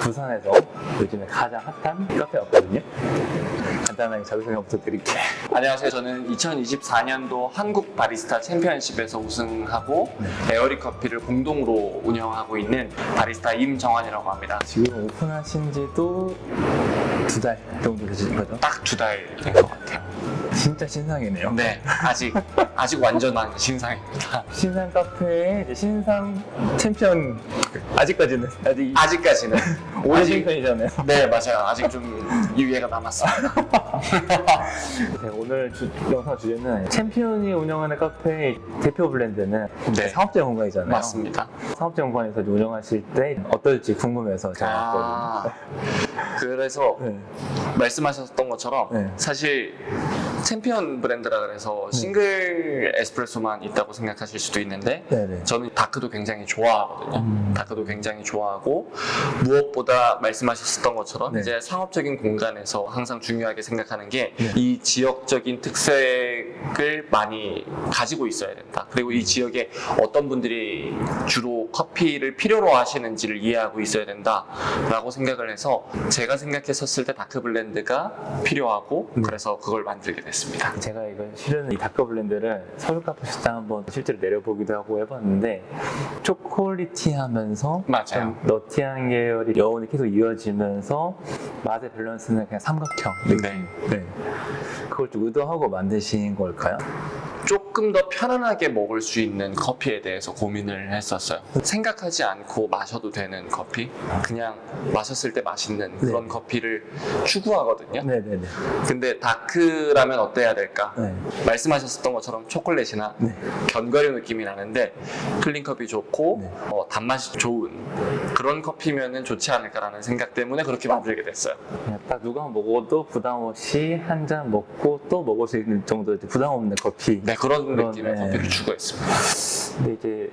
부산에서 요즘에 가장 핫한 카페였거든요. 간단하게 자기소개 부탁드릴게요. 안녕하세요. 저는 2024년도 한국 바리스타 챔피언십에서 우승하고 에어리 커피를 공동으로 운영하고 있는 바리스타 임정환이라고 합니다. 지금 오픈하신 지도 2달 정도 되신 거죠? 딱 2달 된 것 같아요. 진짜 신상이네요. 네, 아직 완전한 신상입니다. 신상 카페에 이제 신상 챔피언 아직까지는 아직까지는 오래 챔피언이잖아요. 네, 맞아요. 아직 좀 유예가 남았습니다. 네, 오늘 영상 주제는 챔피언이 운영하는 카페의 대표 브랜드는 네. 상업제 공간이잖아요. 맞습니다. 상업제 공간에서 운영하실 때 어떨지 궁금해서 제가 왔거든요. 그래서 네. 말씀하셨던 것처럼 네. 사실 챔피언 브랜드라 그래서 싱글 에스프레소만 있다고 생각하실 수도 있는데 네네. 저는 다크도 굉장히 좋아하거든요. 다크도 굉장히 좋아하고 무엇보다 말씀하셨던 것처럼 네. 이제 상업적인 공간에서 항상 중요하게 생각하는 게 네. 이 지역적인 특색을 많이 가지고 있어야 된다. 그리고 이 지역에 어떤 분들이 주로 커피를 필요로 하시는지를 이해하고 있어야 된다라고 생각을 해서 제가 생각했었을 때 다크 블렌드가 필요하고 그래서 그걸 만들게 됐습니다. 제가 이거 실은 이 다크 블렌드를 서울 카페 식당 한번 실제로 내려보기도 하고 해봤는데 초콜릿티하면서 맞아요. 좀 너티한 계열이 여운이 계속 이어지면서 맛의 밸런스는 그냥 삼각형 느낌. 네. 그걸 좀 의도하고 만드신 걸까요? 조금 더 편안하게 먹을 수 있는 커피에 대해서 고민을 했었어요. 생각하지 않고 마셔도 되는 커피, 그냥 마셨을 때 맛있는 그런 네. 커피를 추구하거든요. 네네네. 근데 다크라면 어때야 될까? 네. 말씀하셨던 것처럼 초콜릿이나 네. 견과류 느낌이 나는데 클린컵이 좋고 네. 단맛이 좋은 그런 커피면은 좋지 않을까라는 생각 때문에 그렇게 만들게 됐어요. 그냥 딱 누가 먹어도 부담 없이 한 잔 먹고 또 먹을 수 있는 정도의 부담 없는 커피. 네, 그런 느낌의 네. 커피를 추구했습니다. 근데 이제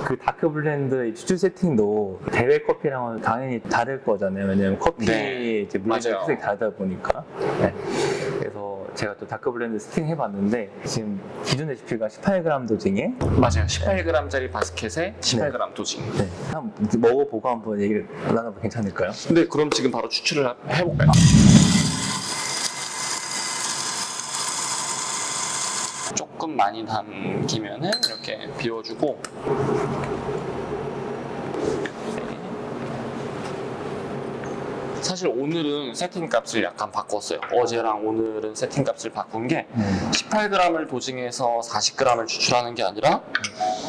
그 다크 블렌드 추출 세팅도 대회 커피랑은 당연히 다를 거잖아요. 왜냐면 커피 네, 이제 물질 맞아요. 특색이 다르다 보니까. 네. 그래서 제가 또 다크 블렌드 세팅 해봤는데 지금 기존 레시피가 18g 도징에 맞아요. 18g짜리 바스켓에 18g 도징. 네. 한번 먹어보고 한번 얘기를 나눠보면 괜찮을까요? 근데 그럼 지금 바로 추출을 해볼까요? 조금 많이 담기면은 이렇게 비워주고 사실 오늘은 세팅 값을 약간 바꿨어요. 어제랑 오늘은 세팅 값을 바꾼 게 18g을 도징해서 40g을 추출하는 게 아니라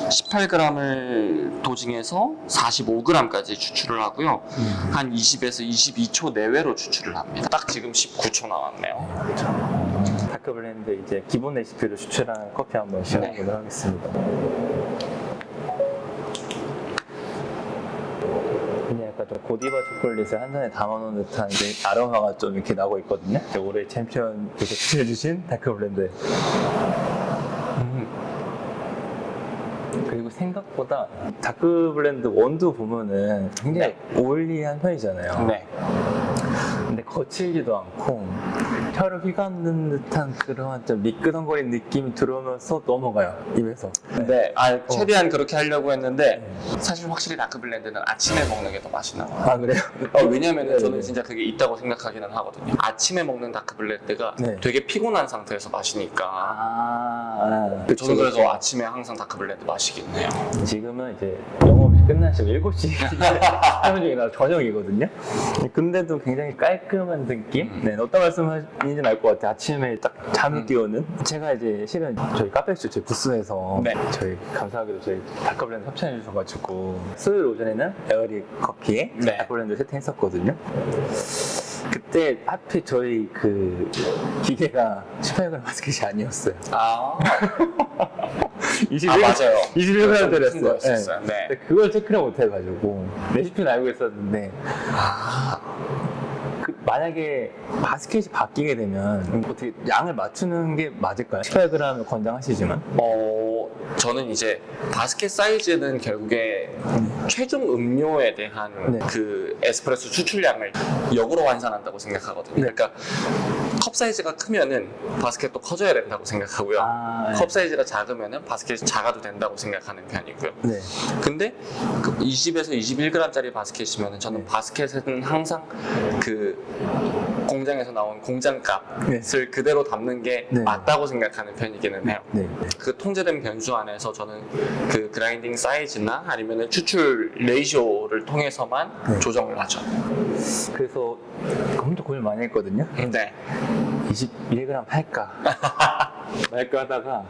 18g을 도징해서 45g까지 추출을 하고요. 한 20에서 22초 내외로 추출을 합니다. 딱 지금 19초 나왔네요. 다크 블렌드 이제 기본 레시피로 추출한 커피 한번 시작해보도록 하겠습니다. 그냥 약간 좀 고디바 초콜릿을 한 잔에 담아놓은 듯한 이제 아로마가 좀 이렇게 나고 있거든요. 올해 챔피언 이렇게 추천해주신 다크 블렌드. 그리고 생각보다 다크 블렌드 원두 보면은 굉장히 오일리한 편이잖아요. 네. 근데 거칠지도 않고 혀를 휘감는 듯한 그런 좀 미끄덩거리는 느낌이 들어오면서 넘어가요, 입에서. 네, 최대한 그렇게 하려고 했는데 사실 확실히 다크 블렌드는 아침에 먹는 게 더 맛있는 거예요. 아, 그래요? 왜냐면 저는 네네. 진짜 그게 있다고 생각하기는 하거든요. 아침에 먹는 다크 블렌드가 네. 되게 피곤한 상태에서 마시니까 그쵸, 저는 그래서 그쵸. 아침에 항상 다크 블렌드 마시긴 해요. 지금은 이제 영업이 끝나시고 7시 하는 중이라 저녁이거든요. 근데도 굉장히 깔끔한 느낌? 네, 어떤 말씀인지는 알 것 같아요. 아침에 딱 잠이 깨우는. 제가 이제 실은 저희 카페쇼 저희 부스에서 네. 저희 감사하게도 저희 다크 블렌드 협찬해 주셔가지고 수요일 오전에는 에어리 커피에 네. 다크 블렌드 세팅했었거든요. 그때 하필 저희 그 기계가 18g 바스켓이 아니었어요. 아, 21g, 맞아요. 21g 큰 들었어요. 거였었어요. 네. 근데 그걸 체크를 못 해가지고 레시피는 알고 있었는데 만약에 바스켓이 바뀌게 되면 어떻게 양을 맞추는 게 맞을까요? 18g을 권장하시지만 저는 이제 바스켓 사이즈는 결국에 최종 음료에 대한 네. 그 에스프레소 추출량을 역으로 환산한다고 생각하거든요. 네. 그러니까 컵 사이즈가 크면은 바스켓도 커져야 된다고 생각하고요. 네. 컵 사이즈가 작으면은 바스켓이 작아도 된다고 생각하는 편이고요. 네. 근데 그 20에서 21g짜리 바스켓이면 저는 네. 바스켓은 항상 그 공장에서 나온 공장값을 네. 그대로 담는 게 네. 맞다고 생각하는 편이기는 해요. 네. 그 통제된 변수 안에서 저는 그 그라인딩 사이즈나 아니면 추출 레이쇼를 통해서만 네. 조정을 하죠. 그래서 엄청 고민 많이 했거든요. 네. 21g 할까 말까 하다가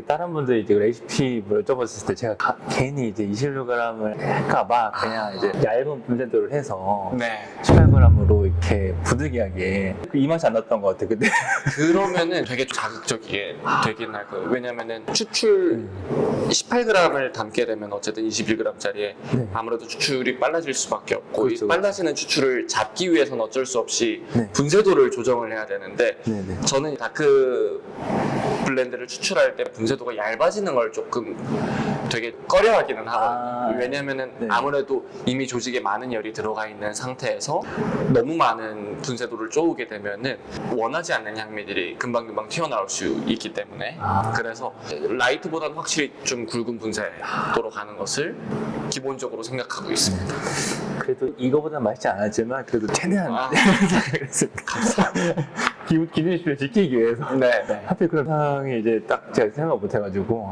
다른 분들이 이제 레시피 뭐 여쭤봤을 때 제가 괜히 이제 21g을 할까 봐 그냥 이제 얇은 분쇄도를 해서 네. 18g으로 이렇게 부득이하게 이 맛이 안 났던 것 같아. 근데 그러면은 되게 자극적이게 되긴 할 거예요. 왜냐면은 추출 18g을 담게 되면 어쨌든 21g짜리에 네. 아무래도 추출이 빨라질 수밖에 없고 그렇죠, 이 빨라지는 추출을 잡기 위해서는 어쩔 수 없이 네. 분쇄도를 조정을 해야 되는데 네네. 저는 다크 블렌드를 추출할 때 분쇄도가 얇아지는 걸 조금 되게 꺼려하기는 하거든요. 왜냐면은 네. 아무래도 이미 조직에 많은 열이 들어가 있는 상태에서 너무 많은 분쇄도를 쪼우게 되면은 원하지 않는 향미들이 금방금방 튀어나올 수 있기 때문에 그래서 라이트보다는 확실히 좀 굵은 분쇄도로 가는 것을 기본적으로 생각하고 있습니다. 그래도 이거보다 맛있지 않았지만 그래도 최대한 그랬습니다. 기준수를 지키기 위해서. 네, 네. 하필 그런 상황이 이제 딱 제가 생각 못 해가지고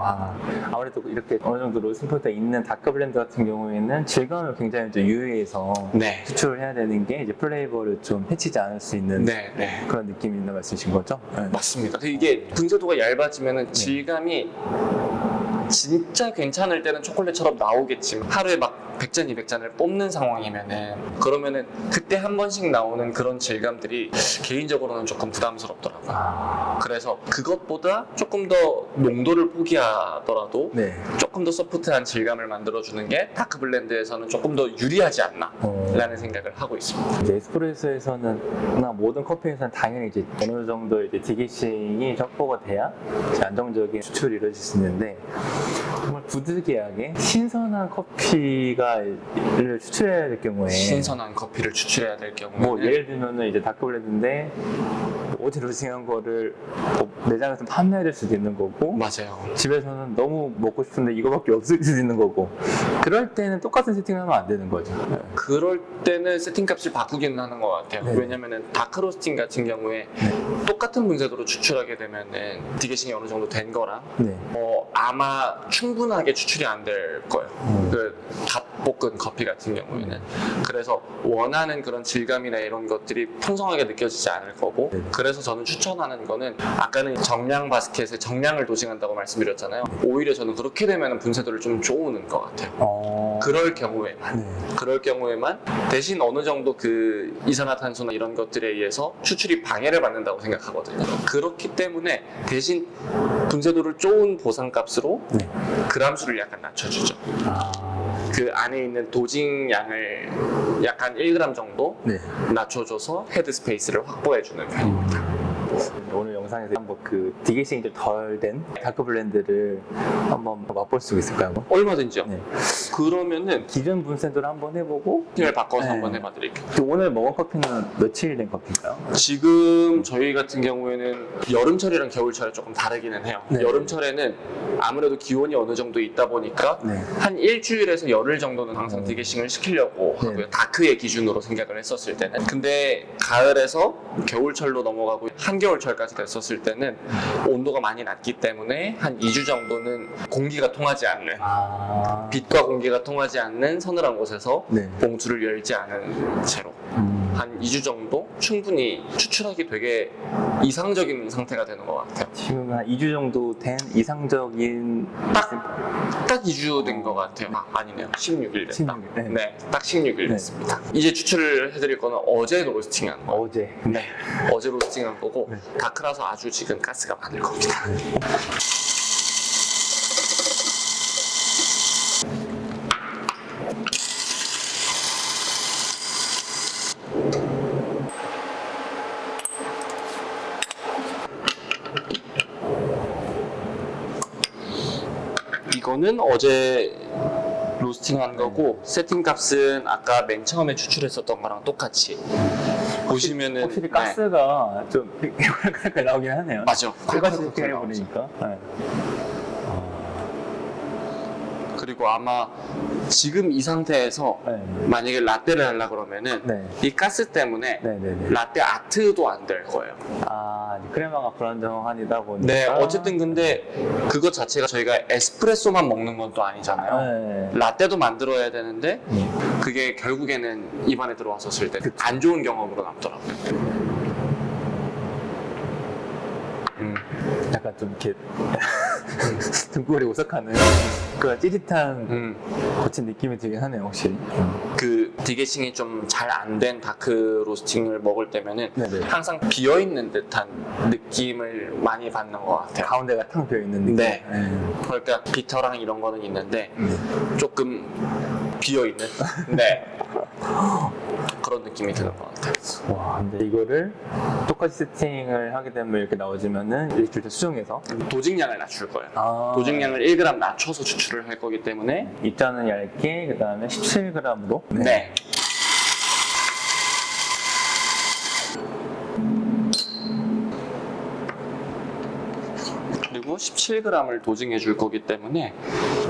아무래도 이렇게 어느 정도 로스팅포트가 있는 다크 블렌드 같은 경우에는 질감을 굉장히 좀 유의해서 네. 추출을 해야 되는 게 이제 플레이버를 좀 해치지 않을 수 있는 네, 네. 그런 느낌이 있는 말씀이신 거죠? 네. 맞습니다. 이게 분쇄도가 얇아지면은 질감이 진짜 괜찮을 때는 초콜릿처럼 나오겠지만 하루에 막 100잔, 200잔을 뽑는 상황이면은 그러면은 그때 한 번씩 나오는 그런 질감들이 개인적으로는 조금 부담스럽더라고요. 그래서 그것보다 조금 더 농도를 포기하더라도 네. 조금 더 소프트한 질감을 만들어주는 게 다크 블렌드에서는 조금 더 유리하지 않나 라는 생각을 하고 있습니다. 이제 에스프레소에서는 모든 커피에서는 당연히 이제 어느 정도 이제 디게싱이 확보가 돼야 이제 안정적인 추출이 이루어질 수 있는데 정말 부득이하게 신선한 커피를 추출해야 될 경우에 신선한 커피를 추출해야 될 경우에는 뭐 예를 들면은 이제 다크 블렌드인데 어제 로스팅한 거를 뭐 매장에서 판매해야 될 수도 있는 거고 맞아요. 집에서는 너무 먹고 싶은데 이거밖에 없을 수도 있는 거고 그럴 때는 똑같은 세팅을 하면 안 되는 거죠. 그럴 때는 세팅값을 바꾸기는 하는 것 같아요. 네. 왜냐면은 다크 로스팅 같은 경우에 똑같은 분쇄도로 추출하게 되면은 디게싱이 어느 정도 된 거랑 네. 아마 충분하게 추출이 안 될 거예요. 그 갓 볶은 커피 같은 경우에는 그래서 원하는 그런 질감이나 이런 것들이 풍성하게 느껴지지 않을 거고 네. 그래서 저는 추천하는 거는 아까는 정량 바스켓에 정량을 도징한다고 말씀드렸잖아요. 오히려 저는 그렇게 되면 분쇄도를 좀 쪼우는 것 같아요. 그럴 경우에만 네. 그럴 경우에만 대신 어느 정도 그 이산화탄소나 이런 것들에 의해서 추출이 방해를 받는다고 생각하거든요. 그렇기 때문에 대신 분쇄도를 쪼은 보상값으로 네. 그람수를 약간 낮춰주죠. 그 안에 있는 도징 양을 약간 1g 정도 네. 낮춰줘서 헤드 스페이스를 확보해주는 편입니다. 오늘 영상에서 한번 그 디게싱이 좀 덜 된 다크 블렌드를 한번 맛볼 수 있을까요? 한번? 얼마든지요. 네. 그러면은 기존 분쇄도를 한번 해보고 을 바꿔서 네. 한번 해봐드릴게요. 오늘 먹은 커피는 며칠 된 커피인가요? 지금 저희 같은 경우에는 여름철이랑 겨울철이 조금 다르기는 해요. 네. 여름철에는 아무래도 기온이 어느 정도 있다 보니까 네. 한 일주일에서 열흘 정도는 항상 디게싱을 시키려고 네. 하고요. 다크의 기준으로 생각을 했었을 때는. 근데 가을에서 겨울철로 넘어가고 한겨울철까지 됐었을 때는 온도가 많이 낮기 때문에 한 2주 정도는 공기가 통하지 않는 빛과 공기가 통하지 않는 서늘한 곳에서 네. 봉투를 열지 않은 채로 한 2주 정도 충분히 추출하기 되게 이상적인 상태가 되는 것 같아요. 지금 한 2주 정도 된 이상적인 딱 2주 된 것 같아요. 아니네요. 16일 됐다. 16일, 네. 네, 딱 16일 네. 됐습니다. 이제 추출을 해드릴 거는 어제 로스팅한 거. 어제 네, 어제 로스팅한 거고 네. 다크라서 아주 지금 가스가 많을 겁니다. 이거는 어제 로스팅한 거고 세팅 값은 아까 맨 처음에 추출했었던 거랑 똑같이 보시면은 확실히 네. 가스가 좀 약간 나오긴 하네요. 맞아. 골가스 콜콜콜 세팅을 나오죠. 해보니까. 네. 그리고 아마 지금 이 상태에서 네. 만약에 라떼를 하려 그러면은 네. 이 가스 때문에 네네네. 라떼 아트도 안 될 거예요. 아, 크레마가 불안정하니다 보니까. 네, 어쨌든 근데 그것 자체가 저희가 에스프레소만 먹는 건 또 아니잖아요. 네. 라떼도 만들어야 되는데 그게 결국에는 입안에 들어왔었을 때 안 좋은 경험으로 남더라고요. 약간 좀 이렇게 등골이 오싹하는 그 찌릿한 거친 느낌이 들긴 하네요, 확실히. 그 디게싱이 좀 잘 안 된 다크 로스팅을 먹을 때면은 네네. 항상 비어 있는 듯한 느낌을 많이 받는 것 같아요. 가운데가 탕 비어 있는 느낌. 네. 그러니까 비터랑 이런 거는 있는데 조금 비어 있는 네. 그런 느낌이 드는 것 같아요. 와, 근데 이거를 똑같이 세팅을 하게 되면 이렇게 나오지만은 일주일째 수정해서 도직량을 낮출 거예요. 아. 도직량을 1g 낮춰서 추출을 할 거기 때문에 입자는 얇게, 그 다음에 17g으로. 네. 그리고 17g을 도징해 줄 거기 때문에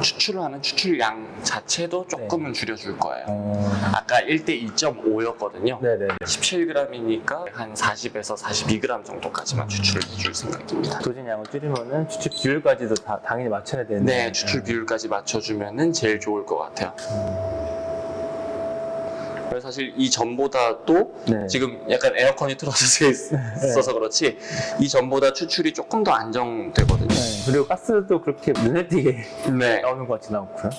추출을 하는 추출량 자체도 조금은 줄여줄 거예요. 아까 1대 2.5였거든요. 네네. 17g이니까 한 40에서 42g 정도까지만 추출을 해줄 생각입니다. 도진량을 줄이면은 추출 비율까지도 다 당연히 맞춰야 되는데. 네, 추출 비율까지 맞춰주면 제일 좋을 것 같아요. 그래서 사실 이 전보다도 네. 지금 약간 에어컨이 틀어져 있어서 그렇지 이 전보다 추출이 조금 더 안정되거든요. 네. 그리고 가스도 그렇게 눈에 띄게 네. 나오는 것 같진 않고요.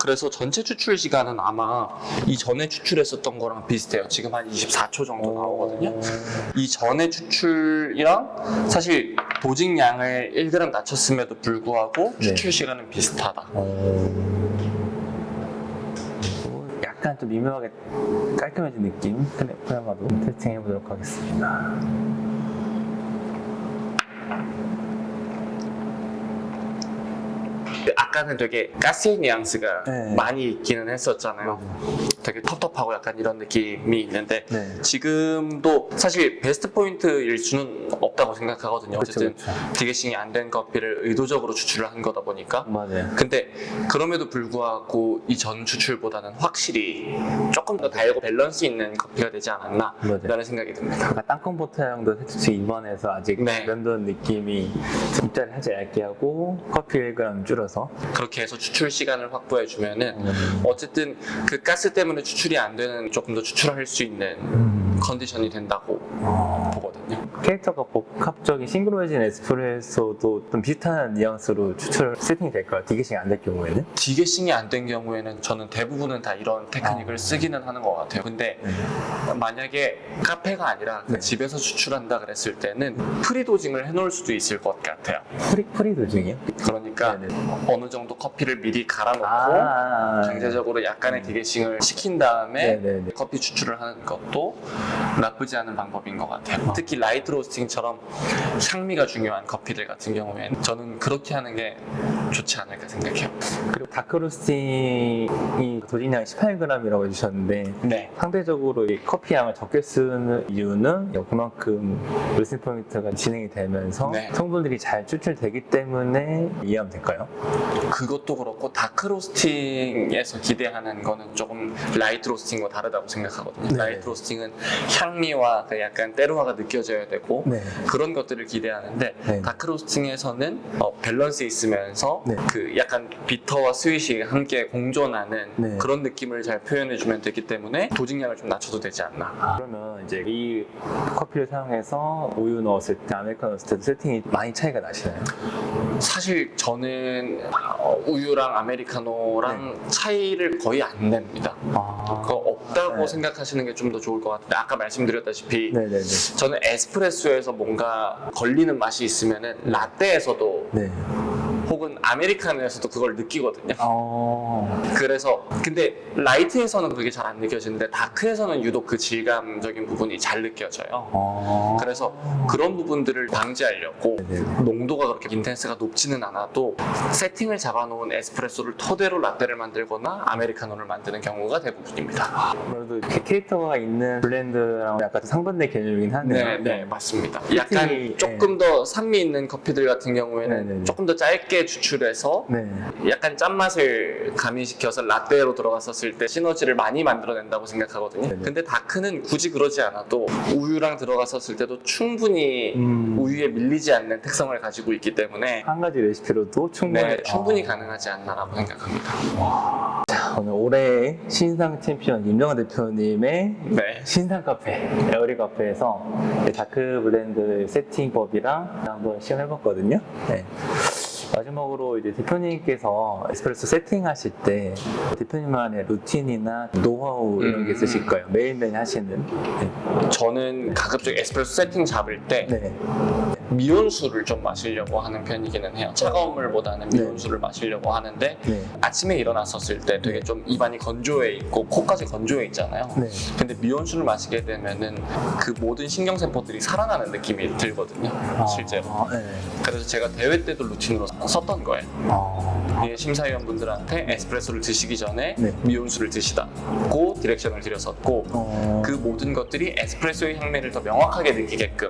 그래서 전체 추출 시간은 아마 이전에 추출했었던 거랑 비슷해요. 지금 한 24초 정도 나오거든요. 이전에 추출이랑 사실 도직량을 1g 낮췄음에도 불구하고 네. 추출 시간은 비슷하다. 약간 좀 미묘하게 깔끔해진 느낌. 그나마도 테스팅 해보도록 하겠습니다. 아까는 되게 가스의 뉘앙스가 네. 많이 있기는 했었잖아요. 되게 텁텁하고 약간 이런 느낌이 있는데 네. 지금도 사실 베스트 포인트일 수는 없다고 생각하거든요. 그쵸, 어쨌든 그쵸. 디게싱이 안 된 커피를 의도적으로 추출을 한 거다 보니까. 맞아요. 근데 그럼에도 불구하고 이 전 추출보다는 확실히 조금 더 달고 밸런스 있는 커피가 되지 않았나 맞아요. 라는 생각이 듭니다. 약간 땅콩버터향도 살짝 입안에서 아직 네. 면도는 느낌이 입자를 살짝 얇게 하고 커피 1g 줄여서 그렇게 해서 추출 시간을 확보해 주면은 어쨌든 그 가스 때문에 추출이 안 되는 조금 더 추출할 수 있는 컨디션이 된다고 보거든요. 캐릭터가 복합적인 싱그러워진 에스프레소도 좀 비슷한 뉘앙스로 추출 세팅이 될까요? 디게싱이 안 될 경우에는? 디게싱이 안 된 경우에는 저는 대부분은 다 이런 테크닉을 쓰기는 하는 것 같아요. 근데 만약에 카페가 아니라 네. 집에서 추출한다 그랬을 때는 프리도징을 해놓을 수도 있을 것 같아요. 프리 도중이요? 그러니까 네네. 어느 정도 커피를 미리 갈아놓고 강제적으로 약간의 디게싱을 시킨 다음에 네네네. 커피 추출을 하는 것도 나쁘지 않은 방법인 것 같아요. 특히 라이트 로스팅처럼 향미가 중요한 커피들 같은 경우에는 저는 그렇게 하는 게 좋지 않을까 생각해요. 그리고 다크로스팅이 도진량이 18g이라고 해주셨는데 네. 상대적으로 이 커피 양을 적게 쓰는 이유는 그만큼 로스팅 포인트가 진행이 되면서 네. 성분들이 잘 추출되기 때문에 이해하면 될까요? 그것도 그렇고 다크 로스팅에서 기대하는 거는 조금 라이트 로스팅과 다르다고 생각하거든요. 네. 라이트 로스팅은 향미와 그 약간 때로화가 느껴져야 되고 네. 그런 것들을 기대하는데 네. 다크 로스팅에서는 밸런스 있으면서 네. 그 약간 비터와 스윗이 함께 공존하는 네. 그런 느낌을 잘 표현해주면 되기 때문에 도직량을 좀 낮춰도 되지 않나. 그러면 이제 이 커피를 사용해서 우유 넣었을 때, 아메리카노 넣었을 때도 세팅이 많이 차이가 나시나요? 사실 저는 우유랑 아메리카노랑 차이를 거의 안 냅니다. 그거 없다고 네. 생각하시는 게 좀 더 좋을 것 같은데 아까 말씀드렸다시피 네네네. 저는 에스프레소에서 뭔가 걸리는 맛이 있으면은 라떼에서도 네. 혹은 아메리카노에서도 그걸 느끼거든요. 어. 그래서 근데 라이트에서는 그게 잘 안 느껴지는데 다크에서는 유독 그 질감적인 부분이 잘 느껴져요. 어. 그래서 그런 부분들을 방지하려고 네. 농도가 그렇게 인텐스가 높지는 않아도 세팅을 잡아놓은 에스프레소를 토대로 라떼를 만들거나 아메리카노를 만드는 경우가 대부분입니다. 아무래도 이렇게 캐릭터가 있는 블렌드랑 약간 상반된 개념이긴 하네요. 네, 맞습니다. 약간 세팅이, 조금 더 산미 있는 커피들 같은 경우에는 네, 네. 조금 더 짧게 추출해서 네. 약간 짠맛을 가미시켜서 라떼로 들어갔었을 때 시너지를 많이 만들어낸다고 생각하거든요. 네네. 근데 다크는 굳이 그러지 않아도 우유랑 들어갔었을 때도 충분히 우유에 밀리지 않는 특성을 가지고 있기 때문에 한 가지 레시피로도 충분히 가능하지 않나라고 생각합니다. 자, 오늘 올해의 신상 챔피언 임정환 대표님의 네. 신상 카페 에어리 카페에서 다크 블렌드 세팅법이랑 한번 시험해봤거든요. 네. 마지막으로 이제 대표님께서 에스프레소 세팅하실 때 대표님만의 루틴이나 노하우 이런 게 있으실 거예요. 매일매일 하시는. 네. 저는 가급적 에스프레소 세팅 잡을 때 네. 미온수를 좀 마시려고 하는 편이기는 해요. 차가운 물보다는 미온수를 마시려고 하는데 네. 아침에 일어났었을 때 되게 좀 입안이 건조해 있고 코까지 건조해 있잖아요. 네. 근데 미온수를 마시게 되면은 그 모든 신경세포들이 살아나는 느낌이 들거든요. 실제로. 네. 그래서 제가 대회 때도 루틴으로 썼던 거예요. 이게 심사위원분들한테 에스프레소를 드시기 전에 네. 미온수를 드시다고 디렉션을 드렸었고 그 모든 것들이 에스프레소의 향미를 더 명확하게 느끼게끔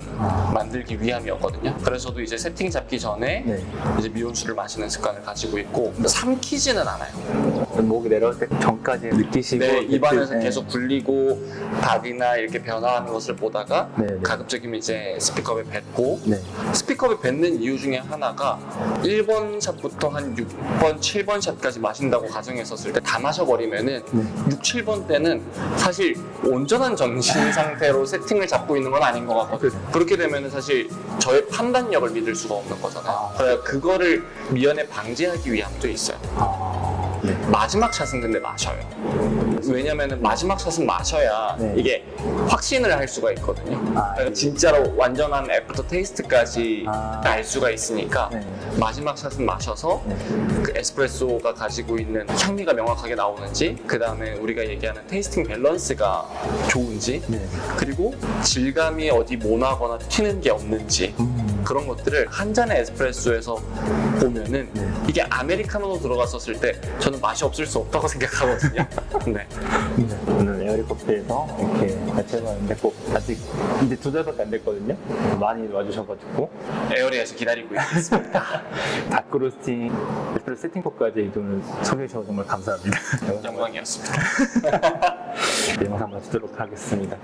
만들기 위함이었거든요. 그래서 저도 이제 세팅 잡기 전에 네. 이제 미온수를 마시는 습관을 가지고 있고 삼키지는 않아요. 목이 내려올 때 전까지 느끼시고 네, 입안에서 네. 계속 굴리고 답이나 이렇게 변화하는 것을 보다가 네, 네. 가급적이면 이제 스피커에 뱉고 네. 스피커에 뱉는 이유 중에 하나가 1번 샷부터 한 6번, 7번 샷까지 마신다고 가정했었을 때 다 마셔버리면은 6, 7번 때는 사실 온전한 정신 상태로 세팅을 잡고 있는 건 아닌 것 같거든요. 그렇게 되면은 사실 저의 판단력을 믿을 수가 없는 거잖아요. 그래서 그거를 미연에 방지하기 위함도 있어요. 네. 마지막 샷은 근데 마셔요. 왜냐면은 마지막 샷은 마셔야 네. 이게 확신을 할 수가 있거든요. 그러니까 진짜로 완전한 애프터 테이스트까지 알 수가 있으니까 네. 마지막 샷은 마셔서 네. 그 에스프레소가 가지고 있는 향미가 명확하게 나오는지, 그 다음에 우리가 얘기하는 테이스팅 밸런스가 좋은지, 네. 그리고 질감이 어디 모나거나 튀는 게 없는지 그런 것들을 한 잔의 에스프레소에서 보면은 이게 아메리카노로 들어갔었을 때 저는 맛이 없을 수 없다고 생각하거든요. 네. 오늘 에어리 커피에서 이렇게 같이 해봤는데 꼭 아직 이제 2달밖에 안 됐거든요. 많이 와주셔가지고 에어리에서 기다리고 있습니다. 다크로스팅 에스프레소 세팅법까지 오늘 소개해 주셔서 정말 감사합니다. 영광이었습니다. 영상 마치도록 하겠습니다.